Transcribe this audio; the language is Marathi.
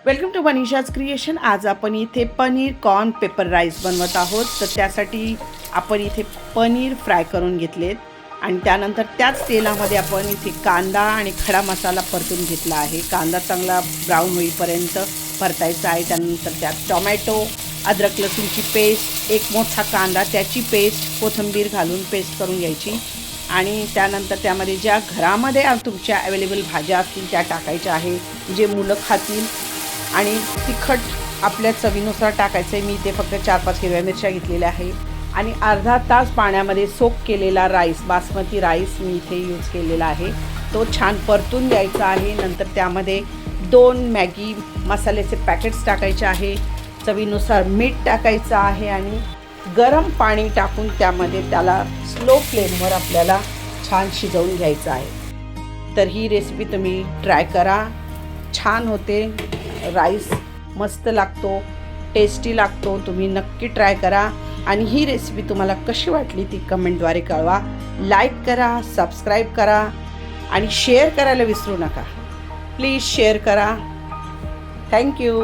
Welcome to Manisha's creation. आज आपण इथे पनीर कॉर्न पेपर राईस बनवत आहोत। तर त्यासाठी आपण इथे पनीर फ्राय करून घेतलेत आणि त्यानंतर त्याच तेलामध्ये आपण इथे कांदा आणि खडा मसाला परतून घेतला आहे। कांदा चांगला ब्राऊन होईपर्यंत परतायचा आहे। त्यानंतर त्यात टोमॅटो, अद्रक लसूणची पेस्ट, एक मोठा कांदा, त्याची पेस्ट, कोथिंबीर घालून पेस्ट करून घ्यायची आणि त्यानंतर त्यामध्ये ज्या घरामध्ये तुमच्या अवेलेबल भाज्या असतील त्या टाकायच्या आहे, जे मुलं खातील। आणि तिखट आपल्या चवीनुसार टाकायचं आहे। मी इथे फक्त 4-5 हिरव्या मिरच्या घेतलेल्या आहे आणि अर्धा तास पाण्यामध्ये सोक केलेला राईस, बासमती राईस मी इथे यूज केलेला आहे। तो छान परतून घ्यायचा आहे। नंतर त्यामध्ये 2 मॅगी मसाल्याचे पॅकेट्स टाकायचे आहे, चवीनुसार मीठ टाकायचं आहे आणि गरम पाणी टाकून त्यामध्ये त्याला स्लो फ्लेमवर आपल्याला छान शिजवून घ्यायचं आहे। तर ही रेसिपी तुम्ही ट्राय करा, छान होते। राईस मस्त लागतो, टेस्टी लागतो। तुम्ही नक्की ट्राय करा आणि ही रेसिपी तुम्हाला कशी वाटली ती कमेंटद्वारे कळवा। लाईक करा, सबस्क्राईब करा आणि शेअर करायला विसरू नका। प्लीज शेअर करा। थँक्यू।